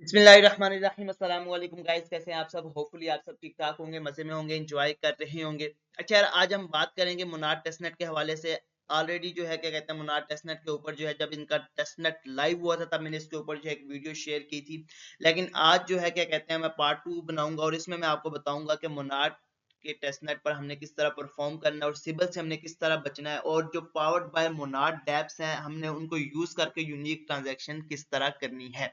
बिस्मिल्लाहिर्रहमानिर्रहीम अस्सलाम वालेकुम गाइस, कैसे हैं आप सब। होपफुली आप सब ठीक ठाक होंगे, मजे में होंगे, एंजॉय कर रहे होंगे। अच्छा यार, आज हम बात करेंगे मुनार टेस्टनेट के हवाले से। ऑलरेडी जो है क्या कहते हैं मुनार टेस्टनेट के ऊपर जो है जब इनका टेस्टनेट लाइव हुआ था तब मैंने इसके ऊपर जो है एक वीडियो शेयर की थी। लेकिन आज जो है क्या कहते हैं मैं पार्ट 2 बनाऊंगा और इसमें मैं आपको बताऊंगा कि मुनार के टेस्टनेट पर हमने किस तरह परफॉर्म करना है और सिबल से हमने किस तरह बचना है, और जो पावर्ड बाय मुनार डैप्स हैं हमने उनको यूज करके यूनिक ट्रांजैक्शन किस तरह करनी है।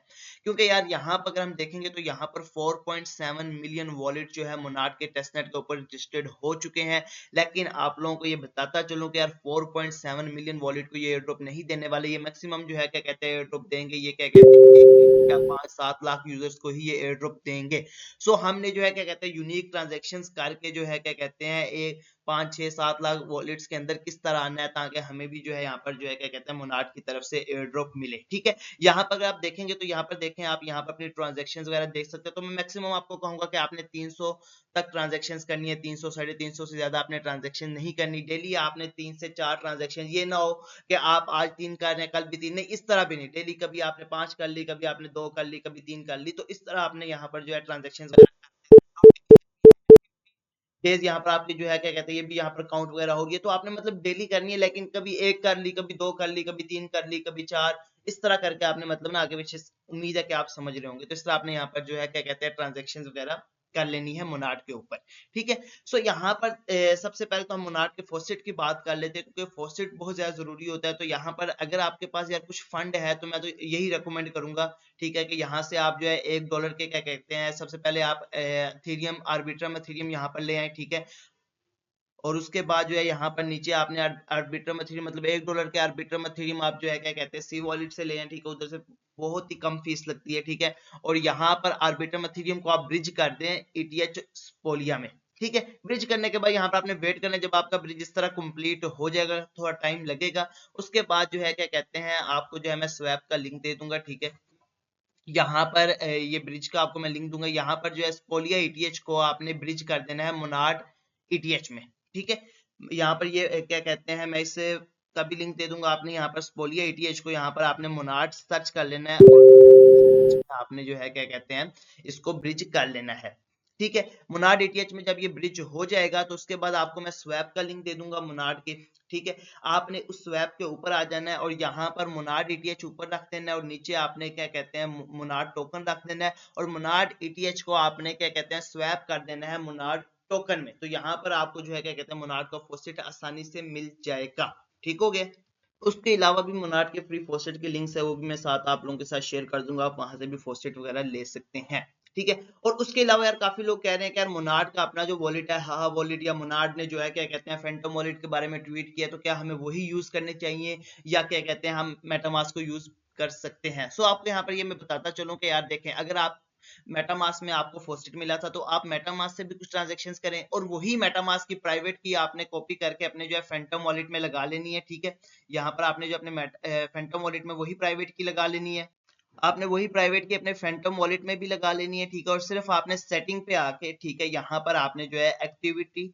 क्योंकि यार यहाँ पर अगर हम देखेंगे तो यहाँ पर 4.7 मिलियन वॉलेट जो है मोनार्ड के टेस्टनेट के ऊपर रजिस्टर्ड हो चुके हैं। लेकिन आप लोगों को ये बताता चलूं कि यार 4.7 मिलियन वॉलेट को ये एयर ड्रॉप नहीं देने वाले। ये मैक्सिमम जो है क्या कहते हैं एयर ड्रॉप देंगे, ये क्या कहते हैं क्या 5-7 लाख यूजर्स को ही ये एयर ड्रॉप देंगे। सो हमने जो है क्या कहते हैं यूनिक ट्रांजेक्शन करके जो है क्या कहते हैं एक 5-6-7 लाख वॉलेट्स के अंदर किस तरह आना है ताकि हमें भी जो है यहाँ पर जो है क्या कहते हैं मोनार्ड की तरफ से एयर ड्रॉप मिले। ठीक है, यहाँ पर अगर आप देखेंगे तो यहाँ पर देखें, आप यहाँ पर अपनी ट्रांजेक्शन वगैरह देख सकते हो। तो मैं मैक्सिमम आपको कहूंगा कि आपने 300 तक ट्रांजेक्शन करनी है, 300 350 से ज्यादा आपने ट्रांजेक्शन नहीं करनी। डेली आपने 3 से 4 ट्रांजेक्शन, ये ना हो कि आप आज 3 कर रहे हैं कल भी 3, नहीं इस तरह भी नहीं। डेली कभी आपने 5 कर ली, कभी आपने 2 कर ली, कभी 3 कर ली, तो इस तरह आपने यहाँ पर जो है ट्रांजेक्शन डेज यहाँ पर आपकी जो है क्या कहते हैं ये भी यहाँ पर काउंट वगैरह होगी। तो आपने मतलब डेली करनी है, लेकिन कभी 1 कर ली, कभी 2 कर ली, कभी 3 कर ली, कभी 4, इस तरह करके आपने मतलब ना आगे पीछे, उम्मीद है कि आप समझ रहे होंगे। तो इस तरह आपने यहाँ पर जो है क्या कहते हैं ट्रांजेक्शन वगैरह कर लेनी है मोनार्ड के ऊपर। ठीक है, सो यहाँ पर सबसे पहले तो हम मोनार्ड के फॉसेट की बात कर लेते हैं, क्योंकि फॉसेट बहुत ज्यादा जरूरी होता है। तो यहाँ पर अगर आपके पास यार कुछ फंड है तो मैं तो यही रिकमेंड करूंगा, ठीक है, कि यहाँ से आप जो है $1 के क्या कहते हैं सबसे पहले आप थीरियम आर्बिट्रम एथेरियम यहाँ पर ले आए। ठीक है, और उसके बाद जो है यहाँ पर नीचे आपने आर्बिट्रम एथेरियम मतलब $1 के आर्बिट्रम एथेरियम आप जो है क्या कहते हैं सी वॉलेट से ले आए। ठीक है, उधर से बहुत ही कम फीस लगती है। ठीक है, और यहाँ पर आर्बिट्रम एथेरियम को आप ब्रिज कर दें ETH स्पोलिया में। ठीक है, ब्रिज करने के बाद यहाँ पर आपने वेट करना है, जब आपका ब्रिज इस तरह कंप्लीट हो जाएगा, थोड़ा टाइम लगेगा। उसके बाद जो है क्या कहते हैं आपको जो है मैं स्वैप का लिंक दे दूंगा। ठीक है, यहाँ पर ये ब्रिज का आपको मैं लिंक दूंगा। यहाँ पर जो है स्पोलिया ETH को आपने ब्रिज कर देना है मोनार्ड ETH में। ठीक है, यहाँ पर ये क्या कहते हैं मैं इसे का भी लिंक दे दूंगा। आपने यहाँ पर स्पोलिया ETH को यहाँ पर आपने मोनार्ड सर्च कर लेना है और आपने जो है क्या कहते हैं इसको ब्रिज कर लेना है। ठीक है, मोनार्ड ETH में जब ये ब्रिज हो जाएगा तो उसके बाद आपको मैं स्वैप का लिंक दे दूंगा मोनार्ड के। ठीक है, आपने उस स्वैप के ऊपर आ जाना है और यहाँ पर मोनार्ड ETH ऊपर रख देना है और नीचे आपने क्या कहते हैं मोनार्ड टोकन रख देना है और मोनार्ड ETH को आपने क्या कहते हैं स्वैप कर देना है मोनार्ड टोकन में। तो यहाँ पर आपको जो है क्या कहते हैं मोनार्ड का फॉसेट आसानी से मिल जाएगा। ठीक हो गया, उसके अलावा भी मोनार्ड के फ्री फॉसेट के लिंक्स है, वो भी मैं साथ आप लोगों के साथ शेयर कर दूंगा, आप वहां से भी फॉसेट वगैरह ले सकते हैं। ठीक है, और उसके अलावा यार काफी लोग कह रहे हैं कि यार मोनार्ड का अपना जो वॉलेट है हाहा वॉलेट, या मोनार्ड ने जो है क्या कहते हैं फैंटम वॉलेट के बारे में ट्वीट किया, तो क्या हमें वही यूज करने चाहिए या क्या कहते हैं हम मेटामास्क को यूज कर सकते हैं। सो आपको यहाँ पर ये मैं बताता चलूं कि यार देखें, अगर आप मेटामास्क में आपको फॉसेट मिला था तो आप मेटामास्क से भी कुछ ट्रांजेक्शन्स करें और वही मेटामास्क की प्राइवेट की आपने कॉपी करके अपने जो है फैंटम वॉलेट में लगा लेनी है। ठीक है, यहाँ पर आपने जो अपने फैंटम वॉलेट में वही प्राइवेट की लगा लेनी है, आपने वही प्राइवेट की अपने फैंटम वॉलेट में भी लगा लेनी है। ठीक है, और सिर्फ आपने सेटिंग पे आके, ठीक है, यहाँ पर आपने जो है एक्टिविटी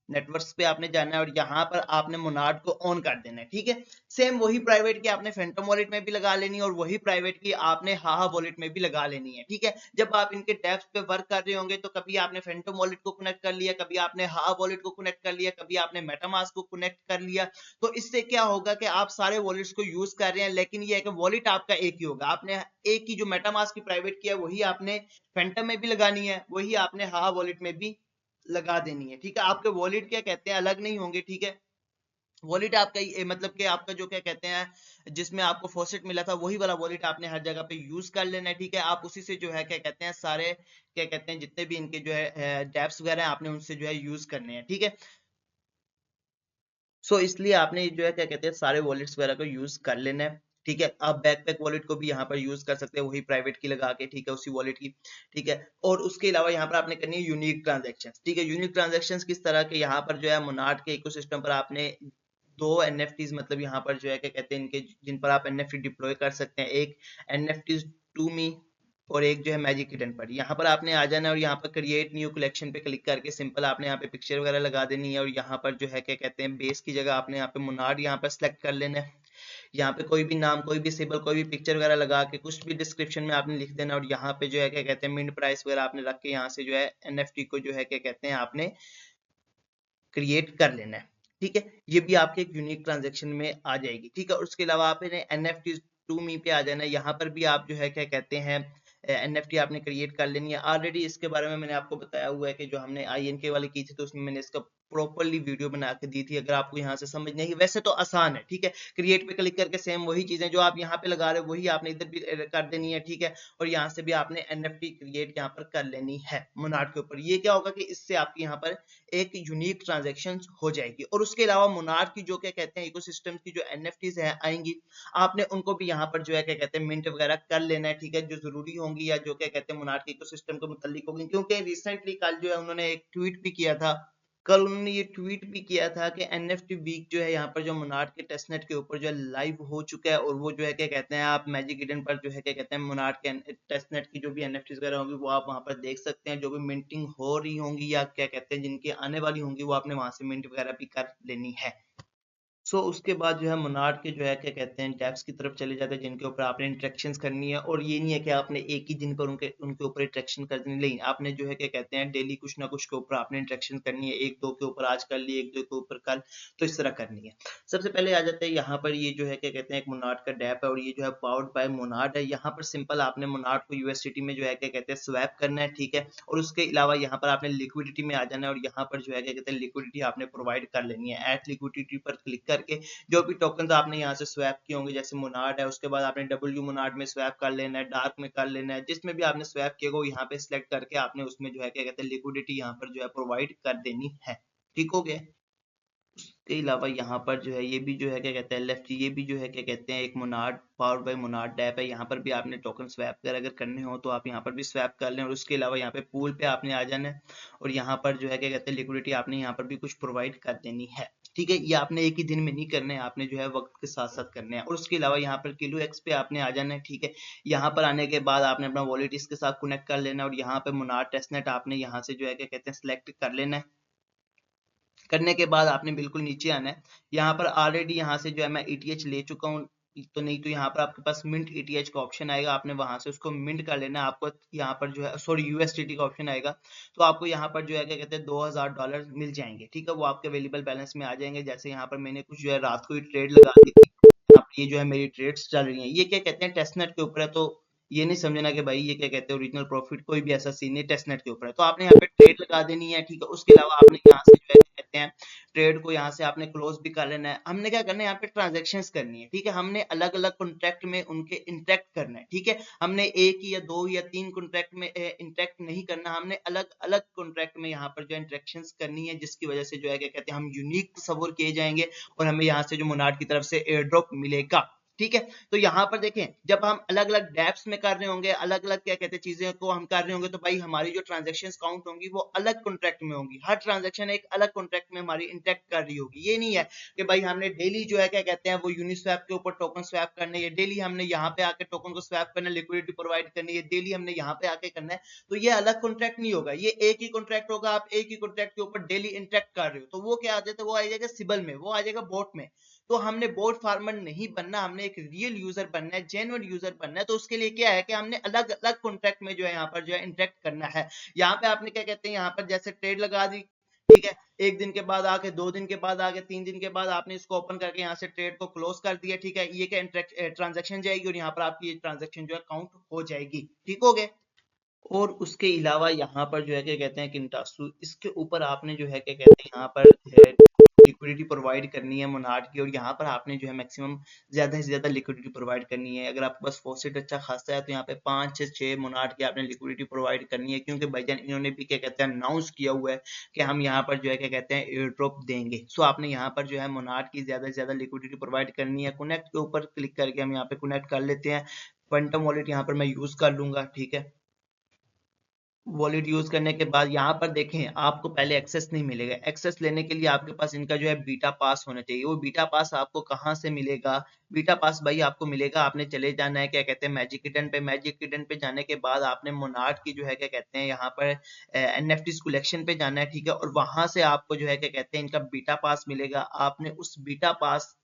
नेटवर्क्स पे आपने जाना है और यहाँ पर आपने मोनार्ड को ऑन कर देना है। ठीक है, सेम वही प्राइवेट की आपने फैंटम वॉलेट में भी लगा लेनी है और वही प्राइवेट की आपने हाहा वॉलेट में भी लगा लेनी है। ठीक है, जब आप इनके टैब्स पे वर्क कर रहे होंगे तो कभी आपने फैंटम वॉलेट को कनेक्ट कर लिया, कभी आपने हाहा वॉलेट को कनेक्ट कर लिया, कभी आपने मेटामास्क को कनेक्ट कर लिया। तो इससे क्या होगा कि आप सारे वॉलेट्स को यूज कर रहे हैं, लेकिन ये है कि वॉलेट आपका एक ही होगा। आपने एक ही जो मेटामास्क की प्राइवेट की है वही आपने फैंटम में भी लगानी है, वही आपने हाहा वॉलेट में भी लगा देनी है। ठीक है, आपके वॉलेट क्या कहते हैं अलग नहीं होंगे। ठीक है, वॉलेट आपका मतलब कि आपका जो क्या कहते हैं जिसमें आपको फॉसेट मिला था वही वाला वॉलेट आपने हर जगह पे यूज कर लेना है। ठीक है, आप उसी से जो है क्या कहते हैं सारे क्या कहते हैं जितने भी इनके जो है डैप्स वगैरह आपने उनसे जो है यूज करने हैं। ठीक है, सो इसलिए आपने जो है क्या कहते हैं सारे वॉलेट्स वगैरह को यूज कर लेना है। ठीक है, आप बैकपैक वॉलेट को भी यहाँ पर यूज कर सकते हैं वही प्राइवेट की लगा के। ठीक है, उसी वॉलेट की। ठीक है, और उसके अलावा यहाँ पर आपने करनी है यूनिक ट्रांजेक्शन। ठीक है, यूनिक ट्रांजेक्शन किस तरह के, यहाँ पर जो है मोनार्ड के इकोसिस्टम पर आपने दो NFTs मतलब यहाँ पर जो है क्या कहते हैं इनके जिन पर आप NFT डिप्लॉय कर सकते हैं, एक NFTs टू मी और एक जो है मैजिक हिडन पर। यहाँ पर आपने आ जाना है और यहाँ पर क्रिएट न्यू कलेक्शन पे क्लिक करके सिंपल आपने यहाँ पे पिक्चर वगैरह लगा देनी है और यहाँ पर जो है क्या कहते हैं बेस की जगह आपने यहाँ पे मोनार्ड यहाँ पर सिलेक्ट कर लेना है। यहाँ पे कोई भी नाम, कोई भी सिंबल, कोई भी पिक्चर वगैरह लगा के कुछ भी डिस्क्रिप्शन में आपने लिख देना और यहाँ पे जो है क्या कहते हैं मिंट प्राइस वगैरह आपने रख के यहाँ से जो है NFT को जो है क्या कहते हैं आपने क्रिएट कर लेना है। ठीक है, ये भी आपके एक यूनिक ट्रांजेक्शन में आ जाएगी। ठीक है, और उसके अलावा आपने NFT टू मी पे आ जाना है। यहाँ पर भी आप जो है क्या कहते हैं NFT आपने क्रिएट कर लेनी है। ऑलरेडी इसके बारे में मैंने आपको बताया हुआ है कि जो हमने INK वाली की थी तो उसमें मैंने इसका प्रॉपरली वीडियो बना के दी थी। अगर आपको यहाँ से समझ नहीं, वैसे तो आसान है। ठीक है, क्रिएट पे क्लिक करके सेम वही चीजें जो आप यहाँ पे लगा रहे हो वही आपने इधर भी कर देनी है। ठीक है, और यहाँ से भी आपने NFT क्रिएट यहाँ पर कर लेनी है मोनार्क के ऊपर। ये क्या होगा कि इससे आपकी यहाँ पर एक यूनिक ट्रांजेक्शन हो जाएगी। और उसके अलावा मोनार्क की जो क्या कहते हैं इकोसिस्टम की जो NFTs है आएंगी, आपने उनको भी यहाँ पर जो है क्या कहते हैं मिंट वगैरह कर लेना है। ठीक है, जो जरूरी होंगी या जो क्या कहते हैं मोनार्क इकोसिस्टम के मुतालिक होगी, क्योंकि रिसेंटली कल जो है उन्होंने एक ट्वीट भी किया था। कल उन्होंने ये ट्वीट भी किया था कि NFT वीक जो है यहाँ पर जो मोनार्क के टेस्टनेट के ऊपर जो है लाइव हो चुका है। और वो जो है क्या कहते हैं आप मैजिक ईडन पर जो है क्या कहते हैं मोनार्क के टेस्टनेट की जो भी NFTs वगैरह होंगी वो आप वहां पर देख सकते हैं। जो भी मिंटिंग हो रही होंगी या क्या कहते हैं जिनकी आने वाली होंगी वो आपने वहां से मिंट वगैरह भी कर लेनी है। उसके बाद जो है मोनार्क के जो है क्या कहते हैं टैब्स की तरफ चले जाते हैं जिनके ऊपर आपने इंटरेक्शंस करनी है। और ये नहीं है कि आपने एक ही दिन पर उनके ऊपर इंटरेक्शन कर देनी, नहीं, आपने जो है क्या कहते हैं डेली कुछ ना कुछ के ऊपर आपने इंटरेक्शन करनी है। एक दो के ऊपर आज कर ली, एक दो के ऊपर कल, तो इस तरह करनी है। सबसे पहले आ जाते हैं यहाँ पर, ये जो है क्या कहते हैं एक मोनार्क का डैप है और ये जो है पावर्ड बाय मोनार्क है। यहाँ पर सिंपल आपने मोनार्क को USDT में जो है क्या कहते हैं स्वैप करना है। ठीक है, और उसके अलावा यहाँ पर आपने लिक्विडिटी में आ जाना है और यहाँ पर जो है क्या कहते हैं लिक्विडिटी आपने प्रोवाइड कर लेनी है। एट लिक्विडिटी पर क्लिक करके जो भी टोकन आपने यहाँ से स्वैप किए होंगे, जैसे मोनार्ड है, उसके बाद आपने W मोनार्ड में स्वैप कर लेना है, डार्क में कर लेना है, जिसमें भी आपने स्वैप किया वो यहाँ पे सिलेक्ट करके आपने उसमें जो है क्या कहते हैं लिक्विडिटी यहाँ पर जो है प्रोवाइड कर देनी है। ठीक हो गया। उसके अलावा यहाँ पर जो है ये भी जो है क्या कहते हैं लेफ्ट, ये भी जो है क्या कहते हैं एक मोनार्ड पावर्ड बाय मोनार्ड डैप है। यहाँ पर भी आपने टोकन स्वैप कर अगर करने हो तो आप यहाँ पर भी स्वैप कर लें। और उसके अलावा यहाँ पे पूल पे आपने आ जाना है और यहाँ पर जो है क्या कहते हैं लिक्विडिटी आपने यहाँ पर भी कुछ प्रोवाइड कर देनी है। ठीक है, ये आपने एक ही दिन में नहीं करना है, आपने जो है वक्त के साथ साथ करने हैं। और उसके अलावा यहाँ पर किलो एक्स पे आपने आ जाना है। ठीक है, यहाँ पर आने के बाद आपने अपना वॉलेट इसके साथ कनेक्ट कर लेना है और यहाँ पे मोनार्ड टेस्टनेट आपने यहाँ से जो है क्या कहते हैं सिलेक्ट कर लेना है। करने के बाद आपने बिल्कुल नीचे आना है। यहाँ पर ऑलरेडी यहाँ से जो है मैं ETH ले चुका हूँ, तो नहीं तो यहाँ पर आपके पास मिंट ETH का ऑप्शन आएगा, आपने वहां से उसको मिंट कर लेना है। आपको यहाँ पर जो है सॉरी USDT का ऑप्शन आएगा, तो आपको यहाँ पर जो है क्या कहते हैं $2000 मिल जाएंगे। ठीक है, वो आपके अवेलेबल बैलेंस में आ जाएंगे। जैसे यहाँ पर मैंने कुछ जो है रात को ही ट्रेड लगा दी थी, यहाँ पर ये जो है मेरी ट्रेड्स चल रही हैं। ये क्या कहते हैं टेस्टनेट के ऊपर है, तो ये नहीं समझना कि भाई ये क्या कहते हैं ओरिजिनल प्रॉफिट, कोई भी ऐसा सीन नहीं, टेस्टनेट के ऊपर है। तो आपने यहाँ पे ट्रेड लगा देनी है। ठीक है, उसके अलावा आपने यहाँ से जो है क्या कहते हैं ट्रेड को यहाँ से आपने क्लोज भी कर लेना है। हमने क्या करना है यहाँ पे ट्रांजेक्शन्स करनी है। ठीक है, हमने अलग अलग कॉन्ट्रैक्ट में उनके इंटरेक्ट करना है। ठीक है, हमने एक या दो या तीन कॉन्ट्रैक्ट में इंटरेक्ट नहीं करना, हमने अलग अलग कॉन्ट्रैक्ट में यहाँ पर जो इंटरेक्शंस करनी है, जिसकी वजह से जो है क्या कहते हैं हम यूनिक तस्वर किए जाएंगे और हमें यहाँ से जो मोनार्ड की तरफ से एयर ड्रॉप मिलेगा। ठीक है, तो यहाँ पर देखें जब हम अलग अलग डेप्स में कर रहे होंगे, अलग अलग क्या कहते हैं चीजें को हम कर रहे होंगे, तो भाई हमारी जो ट्रांजेक्शन्स काउंट होंगी वो अलग कॉन्ट्रैक्ट में होंगी। हर ट्रांजेक्शन एक अलग कॉन्ट्रैक्ट में हमारी इंटरेक्ट कर रही होगी। ये नहीं है कि भाई हमने डेली जो है क्या कहते हैं वो यूनिस्वैप के ऊपर टोकन स्वैप करने है, डेली हमने यहाँ पे आके टोकन को स्वैप करना, लिक्विडिटी प्रोवाइड करनी है, डेली हमने यहाँ पे आके करना है। तो ये अलग कॉन्ट्रैक्ट नहीं होगा, ये एक ही कॉन्ट्रैक्ट होगा। आप एक ही कॉन्ट्रैक्ट के ऊपर डेली इंटरेक्ट कर रहे हो, तो वो क्या आ जाता है, वो आ जाएगा सिबल में, वो आ जाएगा बोट में। तो हमने बोट फार्मर नहीं बनना, हमने एक रियल यूजर बनना है, जेन्युइन यूजर बनना है। तो उसके लिए क्या है कि हमने अलग अलग कॉन्ट्रैक्ट में जो है यहाँ पर जो है इंटरेक्ट करना है। यहाँ पे आपने क्या कहते हैं यहाँ पर जैसे ट्रेड लगा दी, ठीक है, एक दिन के बाद आके, 2 दिन के बाद आके, 3 दिन के बाद आपने इसको ओपन करके यहाँ से ट्रेड को क्लोज कर दिया। ठीक है, ये क्या ट्रांजेक्शन जाएगी और यहाँ पर आपकी ये ट्रांजेक्शन जो है काउंट हो जाएगी। ठीक हो गए। और उसके अलावा यहाँ पर जो है क्या कहते हैं किंटासू, इसके ऊपर आपने जो है क्या कहते हैं यहाँ पर लिक्विडिटी प्रोवाइड करनी है मोनार्ड की। और यहाँ पर आपने जो है मैक्सिमम ज्यादा से ज्यादा लिक्विडिटी प्रोवाइड करनी है। अगर आपके पास फॉसेट अच्छा खासा है तो यहाँ पे 5 से 6 मोनार्ड की आपने लिक्विडिटी प्रोवाइड करनी है, क्योंकि भाईजान इन्होंने भी क्या कहते हैं अनाउंस किया हुआ है कि हम यहाँ पर जो है क्या कहते हैं एयर ड्रॉप देंगे। सो आपने यहाँ पर जो है मोनार्ड की ज्यादा से ज्यादा लिक्विडिटी प्रोवाइड करनी है। कनेक्ट के ऊपर क्लिक करके हम यहाँ पे कनेक्ट कर लेते हैं। क्वांटम वॉलेट यहाँ पर मैं यूज कर लूंगा। ठीक है, वॉलेट यूज करने के बाद यहाँ पर देखें आपको पहले एक्सेस नहीं मिलेगा। एक्सेस लेने के लिए आपके पास इनका जो है बीटा पास होना चाहिए। वो बीटा पास आपको कहाँ से मिलेगा? बीटा पास भाई आपको मिलेगा, आपने चले जाना है क्या कहते हैं मैजिक ईडन पे। मैजिक ईडन पे जाने के बाद आपने मोनार्ड की जो है क्या कहते हैं यहाँ पर NFTs कलेक्शन पे जाना है। ठीक है, और वहां से आपको जो है क्या कहते हैं इनका बीटा पास मिलेगा। आपने उस बीटा पास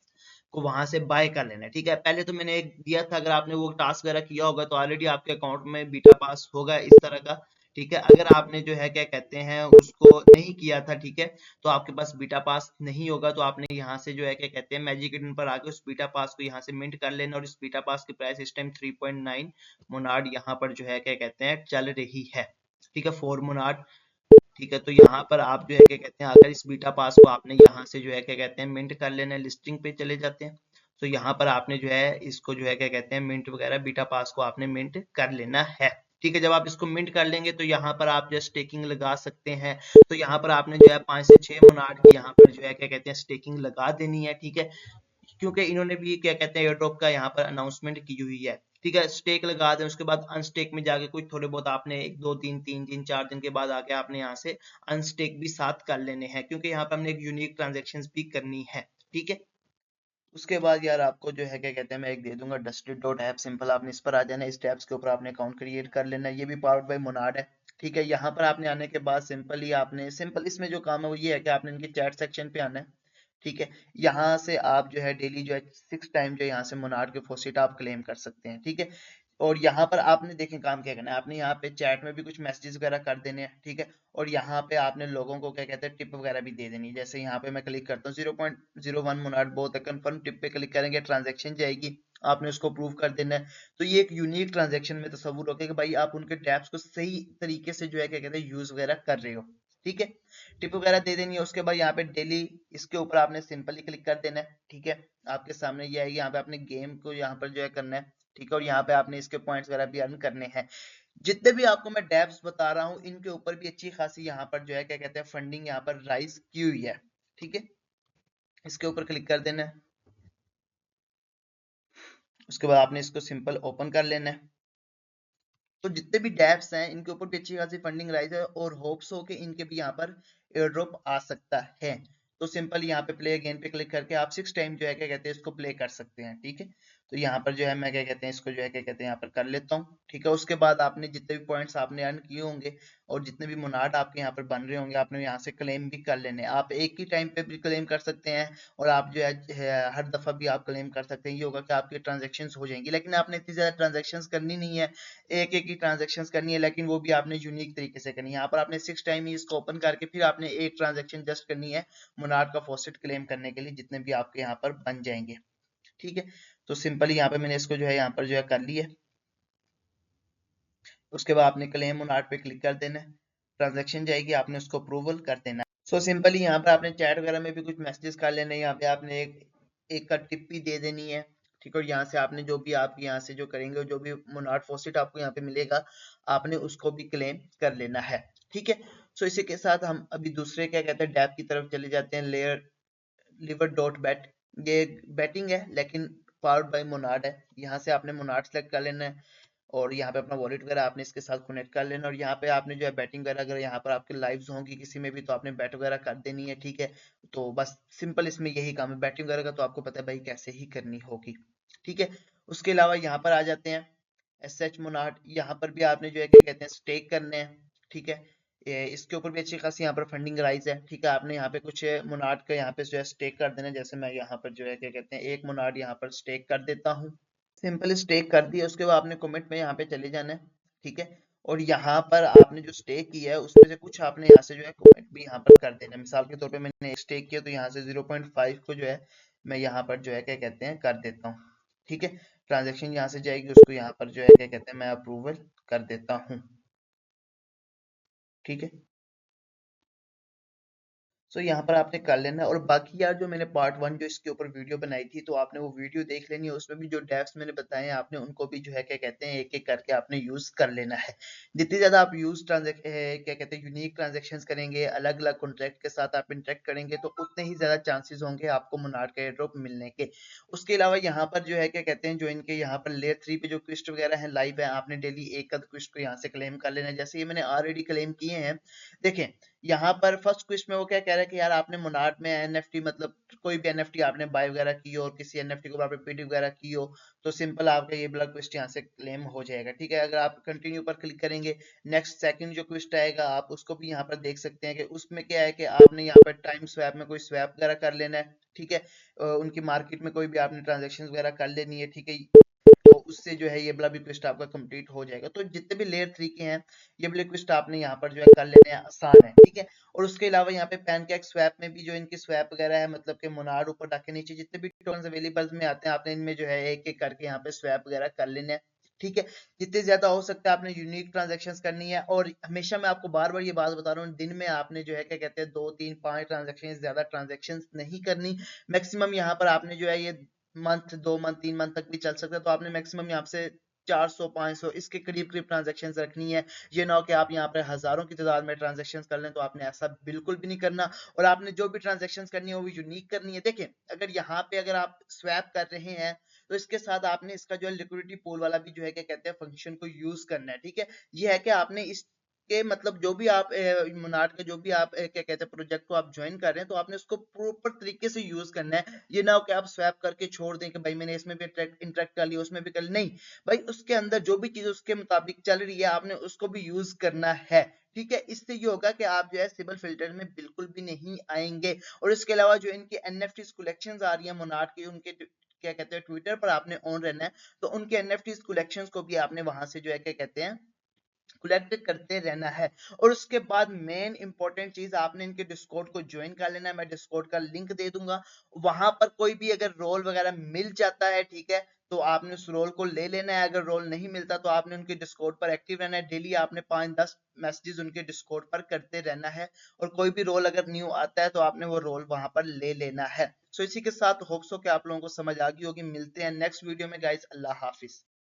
को वहां से बाय कर लेना है। ठीक है, पहले तो मैंने एक दिया था, अगर आपने वो टास्क वगैरह किया होगा तो ऑलरेडी आपके अकाउंट में बीटा पास होगा इस तरह का। ठीक है, अगर आपने जो है क्या कहते हैं उसको नहीं किया था, ठीक है, तो आपके पास बीटा पास नहीं होगा। तो आपने यहाँ से जो है क्या कहते हैं मैजिक ईडन पर आके उस बीटा पास को यहाँ से मिंट कर लेना। और इस बीटा पास की प्राइस इस टाइम 3.9 मोनार्ड यहाँ पर जो है क्या कहते हैं चल रही है। ठीक है, 4 मोनार्ड। ठीक है, तो यहाँ पर आप जो है क्या कहते हैं अगर इस बीटा पास को आपने यहाँ से जो है क्या कहते हैं मिंट कर लेना है, लिस्टिंग पे चले जाते हैं। तो यहाँ पर आपने जो है इसको जो है क्या कहते हैं मिंट वगैरह बीटा पास को आपने मिंट कर लेना है। ठीक है, जब आप इसको मिंट कर लेंगे तो यहाँ पर आप जो स्टेकिंग लगा सकते हैं। तो यहाँ पर आपने जो है 5 से 6 मोनार्ड की यहाँ पर जो है क्या कहते हैं स्टेकिंग लगा देनी है। ठीक है, क्योंकि इन्होंने भी क्या कहते हैं एयरड्रॉप का यहाँ पर अनाउंसमेंट की हुई है। ठीक है, स्टेक लगा दें, उसके बाद अनस्टेक में जाके कुछ थोड़े बहुत आपने 1 2 3 3 दिन 4 दिन के बाद आके आपने यहाँ से अनस्टेक भी साथ कर लेने हैं, क्योंकि यहाँ पर हमने एक यूनिक ट्रांजेक्शन भी करनी है। ठीक है, उसके बाद यार आपको जो है क्या कहते हैं मैं एक दे दूंगा डस्टेड डॉट ऐप, सिंपल आपने इस पर आ जाना है। इस टैब्स के ऊपर आपने अकाउंट क्रिएट कर लेना है, ये भी पावर्ड बाय मोनाड है। ठीक है, यहाँ पर आपने आने के बाद सिंपली आपने सिंपल इसमें जो काम है वो ये है कि आपने इनके चैट सेक्शन पे आना है। ठीक है, यहाँ से आप जो है डेली जो है 6 टाइम जो यहाँ से मोनार्ड के फॉसिट आप क्लेम कर सकते हैं। ठीक है, और यहाँ पर आपने देखें काम क्या करना है, आपने यहाँ पे चैट में भी कुछ मैसेजेस वगैरह कर देने हैं। ठीक है, और यहाँ पे आपने लोगों को क्या कहते हैं टिप वगैरह भी दे देनी है। जैसे यहाँ पे मैं क्लिक करता हूँ 0.01 मोनार्ड बहुत है, कन्फर्म टिप पे क्लिक करेंगे, ट्रांजेक्शन जाएगी, आपने उसको प्रूव कर देना है। तो ये एक यूनिक ट्रांजेक्शन में तस्वुर होगा कि भाई आप उनके टैब्स को सही तरीके से जो है क्या कहते हैं यूज वगैरह कर रहे हो। ठीक है, टिप वगैरह दे देनी है। उसके बाद यहाँ पे डेली इसके ऊपर आपने सिंपली क्लिक कर देना है। ठीक है, आपके सामने ये आएगी, यहाँ पे आपने गेम को यहाँ पर जो है करना है। ठीक है, और यहाँ पे आपने इसके पॉइंट्स वगैरह भी अर्न करने हैं। जितने भी आपको मैं डेप्स बता रहा हूँ इनके ऊपर भी अच्छी खासी यहाँ पर जो है क्या कहते हैं फंडिंग यहाँ पर राइज की हुई है। ठीक है, इसके ऊपर क्लिक कर देना है। उसके बाद आपने इसको सिंपल ओपन कर लेना है। तो जितने भी डेप्स हैं इनके ऊपर भी अच्छी खासी फंडिंग राइज है, और होप्स हो कि इनके भी यहाँ पर एयर ड्रॉप आ सकता है। तो सिंपल यहाँ पे प्ले अगेन पे क्लिक करके आप 6 टाइम जो है क्या कहते हैं इसको प्ले कर सकते हैं। ठीक है, तो यहाँ पर जो है मैं क्या कहते हैं इसको जो है क्या कहते हैं यहाँ पर कर लेता हूँ। ठीक है, उसके बाद आपने जितने भी पॉइंट्स आपने अर्न किए होंगे और जितने भी मोनार्ड आपके यहाँ पर बन रहे होंगे आपने यहाँ से क्लेम भी कर लेने। आप एक ही टाइम पे भी क्लेम कर सकते हैं, और आप जो है हर दफा भी आप क्लेम कर सकते हैं। ये होगा कि आपकी ट्रांजेक्शन हो जाएंगी, लेकिन आपने इतनी ज्यादा ट्रांजेक्शन करनी नहीं है, एक एक ही ट्रांजेक्शन करनी है, लेकिन वो भी आपने यूनिक तरीके से करनी है। यहाँ पर आपने 6 टाइम ही इसको ओपन करके फिर आपने एक ट्रांजेक्शन जस्ट करनी है मोनार्ड का फॉसेट क्लेम करने के लिए, जितने भी आपके यहाँ पर बन जाएंगे। ठीक है, तो सिंपली यहाँ पे मैंने इसको जो है यहाँ पर जो है कर लिया। उसके बाद आपने क्लेम मोनार्ड पे क्लिक कर देना है, ट्रांजेक्शन जाएगी, आपने उसको अप्रूवल कर देना है। सो सिंपली यहाँ पर आपने चैट वगैरह में भी कुछ मैसेजेस कर लेने हैं, यहाँ पे आपने एक का टिप भी दे देनी है। ठीक है, और यहाँ से आपने जो भी आप यहाँ से जो करेंगे जो भी मोनार्ड फॉसेट आपको यहाँ पे मिलेगा आपने उसको भी क्लेम कर लेना है। ठीक है, सो इसी के साथ हम अभी दूसरे क्या कहते हैं डैप की तरफ चले जाते हैं। लेयर लिवर डॉट बैट, ये बैटिंग है लेकिन पावर्ड बाय मोनार्ड है। यहाँ से आपने मोनार्ड सेलेक्ट कर लेना है, और यहाँ पे अपना वॉलेट वगैरह आपने इसके साथ कनेक्ट कर लेना, और यहाँ पे आपने जो है बैटिंग वगैरह अगर यहाँ पर आपके लाइव्स होंगी किसी में भी तो आपने बैट वगैरह कर देनी है। ठीक है, तो बस सिंपल इसमें यही काम है, बैटिंग वगैरह का तो आपको पता है भाई कैसे ही करनी होगी। ठीक है, उसके अलावा यहाँ पर आ जाते हैं एस एच मोनार्ड, यहाँ पर भी आपने जो है क्या कहते हैं स्टेक करने हैं। ठीक है, इसके ऊपर भी अच्छी खासी यहाँ पर फंडिंग राइज है। ठीक है, आपने यहाँ पे कुछ मोनार्ड का यहाँ पे जो है स्टेक कर देना, जैसे मैं यहाँ पर जो है क्या कहते हैं एक मोनार्ड यहाँ पर स्टेक कर देता हूँ। सिंपल स्टेक कर दिया, उसके बाद आपने कमेंट में यहाँ पे चले जाना है। ठीक है, और यहाँ पर आपने जो स्टेक किया है उसमें से कुछ आपने यहाँ से जो है कमेंट भी यहाँ पर कर देना है। मिसाल के तौर पे मैंने एक स्टेक किया तो यहाँ से 0.5 को जो है मैं यहाँ पर जो है क्या कहते हैं कर देता हूँ। ठीक है, ट्रांजेक्शन यहाँ से जाएगी, उसको यहाँ पर जो है क्या कहते हैं मैं अप्रूवल कर देता हूँ। ठीक है, सो यहाँ पर आपने कर लेना है। और बाकी यार जो मैंने पार्ट 1 जो इसके ऊपर वीडियो बनाई थी तो आपने वो वीडियो देख लेनी है, उसमें भी जो डेप्स मैंने बताए हैं आपने उनको भी जो है क्या कहते हैं एक एक करके आपने यूज कर लेना है। जितनी ज्यादा आप यूज क्या कहते हैं यूनिक ट्रांजेक्शन करेंगे, अलग अलग कॉन्ट्रैक्ट के साथ आप इंटरेक्ट करेंगे तो उतने ही ज्यादा चांसेस होंगे आपको मोनार्ड का एयर ड्रॉप मिलने के। उसके अलावा यहाँ पर जो है क्या कहते हैं जो इनके यहाँ पर लेयर 3 पे जो क्विस्ट वगैरह है लाइव है, आपने डेली एक का क्विस्ट को यहाँ से क्लेम कर लेना है। जैसे ये मैंने ऑलरेडी क्लेम किए हैं, देखें यहाँ पर फर्स्ट क्वेश्चन में वो क्या कह रहा है कि यार आपने मोनार्ट में एनएफटी मतलब कोई भी एनएफटी आपने बाय वगैरह की हो और किसी एनएफटी को आपने पीडी वगैरह की हो, तो सिंपल आपका ये वाला क्वेश्चन यहाँ से क्लेम हो जाएगा। ठीक है, अगर आप कंटिन्यू पर क्लिक करेंगे, नेक्स्ट सेकंड जो क्वेश्चन आएगा आप उसको भी यहाँ पर देख सकते हैं कि उसमें क्या है कि आपने यहाँ पर टाइम स्वैप में कोई स्वैप वगैरह कर लेना है। ठीक है, उनकी मार्केट में कोई भी आपने ट्रांजेक्शन वगैरह कर लेनी है। ठीक है, तो उससे जो है ये वाला भी क्वेश्चन आपका कंप्लीट हो जाएगा। तो जितने भी लेयर 3 के हैं ये वाले क्वेश्चन आपने यहाँ पर जो है कर लेने हैं, आसान है। ठीक है, और उसके अलावा यहाँ पे पैनकेक स्वैप में भी जो इनकी स्वैप वगैरह है, मतलब कि मोनार्ड ऊपर जाके नीचे जितने भी टोकन्स अवेलेबल में आते हैं, आपने इनमें जो है एक एक करके यहाँ पे स्वैप वगैरह कर लेने हैं। ठीक है, जितने ज्यादा हो सकता है आपने यूनिक ट्रांजेक्शन करनी है, और हमेशा मैं आपको बार बार ये बात बता रहा हूँ, दिन में आपने जो है क्या कहते हैं 2 3 5 ट्रांजेक्शन, ज्यादा ट्रांजेक्शन नहीं करनी। मैक्सिमम यहाँ पर आपने जो है ये मंथ 2 मंथ 3 मंथ तक भी चल सकता है, तो आपने मैक्सिमम यहाँ से 400 500 इसके करीब करीब ट्रांजेक्शन रखनी है। ये ना हो कि आप यहाँ पर हजारों की तादाद में ट्रांजेक्शन कर लें, तो आपने ऐसा बिल्कुल भी नहीं करना। और आपने जो भी ट्रांजेक्शन करनी है वो भी यूनिक करनी है। देखिए, अगर यहाँ पे अगर आप स्वैप कर रहे हैं तो इसके साथ आपने इसका जो है लिक्विडिटी पूल वाला भी जो है क्या कहते हैं फंक्शन को यूज करना है। ठीक है, ये है कि आपने इस के मतलब जो भी आप मोनार्ट का जो भी आप क्या कहते हैं प्रोजेक्ट को आप ज्वाइन कर रहे हैं, तो आपने उसको प्रॉपर तरीके से यूज करना है। ये ना हो कि आप स्वैप करके छोड़ दें कि भाई मैंने इसमें भी इंटरेक्ट कर लिया उसमें भी कर लिया, नहीं भाई, उसके अंदर जो भी चीज उसके मुताबिक चल रही है आपने उसको भी यूज करना है। ठीक है, इससे ये होगा कि आप जो है सिबल फिल्टर में बिल्कुल भी नहीं आएंगे। और इसके अलावा जो इनकी एनएफटी कलेक्शंस आ रही है मोनार्ट की, उनके क्या कहते हैं ट्विटर पर आपने ऑन रहना है, तो उनके एनएफटी कलेक्शंस को भी आपने वहां से जो है क्या कहते हैं कलेक्ट करते रहना है। और उसके बाद मेन इंपॉर्टेंट चीज आपने इनके डिस्कॉर्ड को ज्वाइन कर लेना है। मैं डिस्कॉर्ड का लिंक दे दूंगा, वहां पर कोई भी अगर रोल वगैरह मिल जाता है, ठीक है, तो आपने उस रोल को ले लेना है। अगर रोल नहीं मिलता तो आपने उनके डिस्कॉर्ड पर एक्टिव रहना है। डेली आपने 5 10 मैसेजेस उनके डिस्कॉर्ड पर करते रहना है, और कोई भी रोल अगर न्यू आता है तो आपने वो रोल वहां पर ले लेना है। सो इसी के साथ होप्स हो कि आप लोगों को समझ आ गई होगी। मिलते हैं नेक्स्ट वीडियो में गाइस, अल्लाह हाफिज।